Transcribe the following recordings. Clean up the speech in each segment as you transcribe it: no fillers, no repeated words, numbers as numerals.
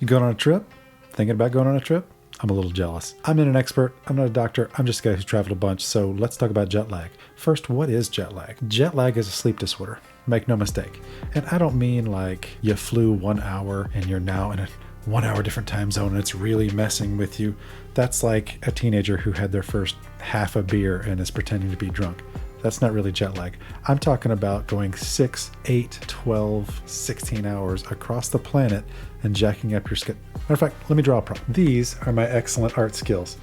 You going on a trip? Thinking about going on a trip? I'm a little jealous. I'm not an expert. I'm not a doctor. I'm just a guy who's traveled a bunch. So let's talk about jet lag. First, what is jet lag? Jet lag is a sleep disorder. Make no mistake. And I don't mean like you flew 1 hour and you're now in a 1 hour different time zone and it's really messing with you. That's like a teenager who had their first half a beer and is pretending to be drunk. That's not really jet lag. I'm talking about going 6, 8, 12, 16 hours across the planet and jacking up your skin. Matter of fact, let me draw a problem. These are my excellent art skills.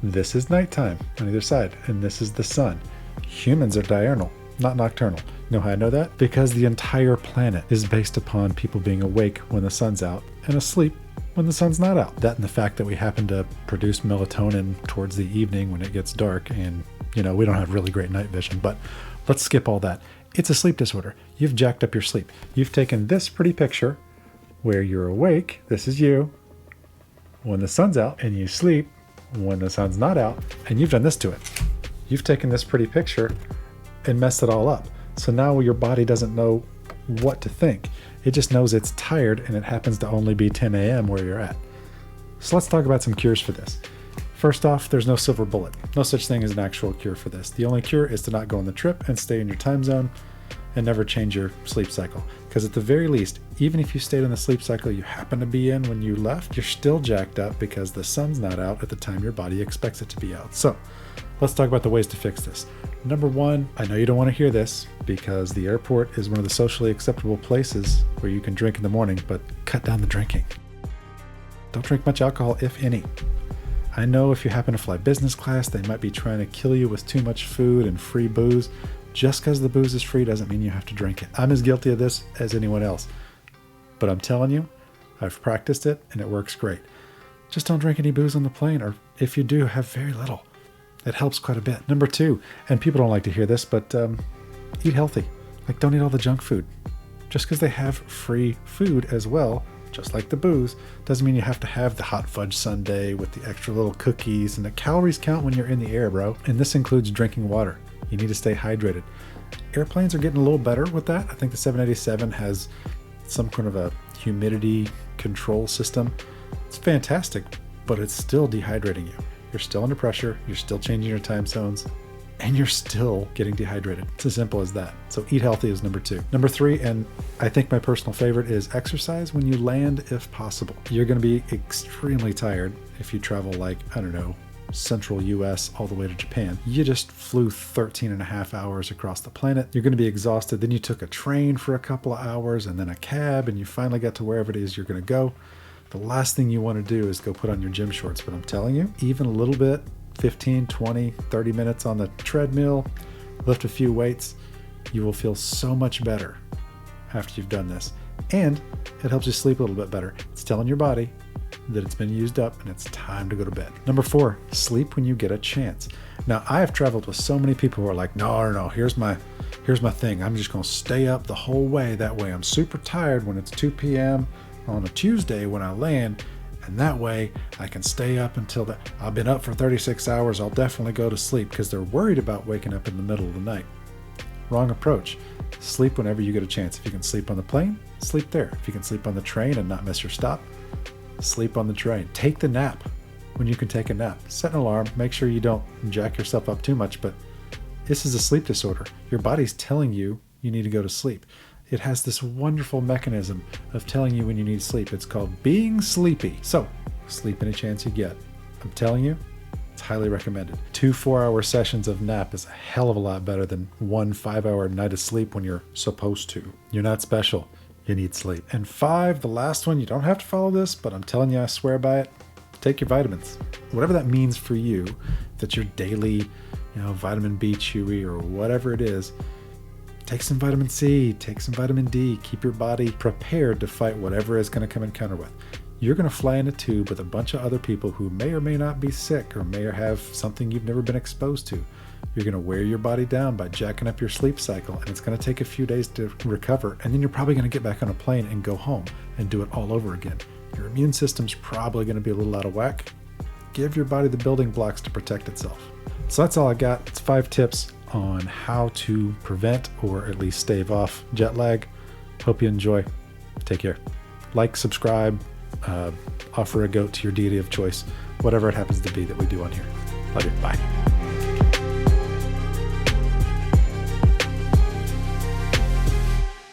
This is nighttime on either side, and this is the sun. Humans are diurnal, not nocturnal. You know how I know that? Because the entire planet is based upon people being awake when the sun's out and asleep when the sun's not out. That and the fact that we happen to produce melatonin towards the evening when it gets dark, and we don't have really great night vision, but let's skip all that. It's a sleep disorder. You've jacked up your sleep. You've taken this pretty picture where you're awake, this is you, when the sun's out, and you sleep when the sun's not out, and you've done this to it. You've taken this pretty picture and messed it all up. So now your body doesn't know what to think. It just knows it's tired, and it happens to only be 10 a.m. where you're at. So let's talk about some cures for this. First off, there's no silver bullet. No such thing as an actual cure for this. The only cure is to not go on the trip and stay in your time zone and never change your sleep cycle. Because at the very least, even if you stayed in the sleep cycle you happen to be in when you left, you're still jacked up because the sun's not out at the time your body expects it to be out. So let's talk about the ways to fix this. Number one, I know you don't want to hear this because the airport is one of the socially acceptable places where you can drink in the morning, but cut down the drinking. Don't drink much alcohol, if any. I know if you happen to fly business class, they might be trying to kill you with too much food and free booze. Just because the booze is free doesn't mean you have to drink it. I'm as guilty of this as anyone else. But I'm telling you, I've practiced it and it works great. Just don't drink any booze on the plane, or if you do, have very little. It helps quite a bit. Number two, and people don't like to hear this, but eat healthy. Like, don't eat all the junk food. Just because they have free food as well, just like the booze, doesn't mean you have to have the hot fudge sundae with the extra little cookies, and the calories count when you're in the air, bro. And this includes drinking water. You need to stay hydrated. Airplanes are getting a little better with that. I think the 787 has some kind of a humidity control system. It's fantastic, but it's still dehydrating you. You're still under pressure, you're still changing your time zones, and you're still getting dehydrated. It's as simple as that. So eat healthy is number two. Number three, and I think my personal favorite, is exercise when you land if possible. You're going to be extremely tired if you travel like, central US all the way to Japan. You just flew 13 and a half hours across the planet. You're going to be exhausted. Then you took a train for a couple of hours and then a cab, and you finally got to wherever it is you're going to go. The last thing you want to do is go put on your gym shorts, but I'm telling you, even a little bit, 15, 20, 30 minutes on the treadmill, lift a few weights, you will feel so much better after you've done this. And it helps you sleep a little bit better. It's telling your body that it's been used up and it's time to go to bed. Number four, sleep when you get a chance. Now, I have traveled with so many people who are like, no, here's my thing. I'm just going to stay up the whole way. That way I'm super tired when it's 2 p.m. on a Tuesday when I land, and that way I can stay up until I've been up for 36 hours. I'll definitely go to sleep, because they're worried about waking up in the middle of the night. Wrong approach. Sleep whenever you get a chance. If you can sleep on the plane, sleep there. If you can sleep on the train and not miss your stop, sleep on the train. Take the nap when you can take a nap. Set an alarm. Make sure you don't jack yourself up too much, but this is a sleep disorder. Your body's telling you need to go to sleep. It has this wonderful mechanism of telling you when you need sleep. It's called being sleepy. So sleep any chance you get. I'm telling you, it's highly recommended. 2 4-hour sessions of nap is a hell of a lot better than 1 5-hour night of sleep when you're supposed to. You're not special. You need sleep. And 5, the last one, you don't have to follow this, but I'm telling you, I swear by it. Take your vitamins. Whatever that means for you, that's your daily, vitamin B chewy or whatever it is. Take some vitamin C, take some vitamin D, keep your body prepared to fight whatever is going to come encounter with. You're going to fly in a tube with a bunch of other people who may or may not be sick or may have something you've never been exposed to. You're going to wear your body down by jacking up your sleep cycle, and it's going to take a few days to recover, and then you're probably going to get back on a plane and go home and do it all over again. Your immune system's probably going to be a little out of whack. Give your body the building blocks to protect itself. So that's all I got. It's 5 tips on how to prevent or at least stave off jet lag. Hope you enjoy. Take care. Like, subscribe, Offer a goat to your deity of choice, whatever it happens to be that we do on here. Love you. Bye.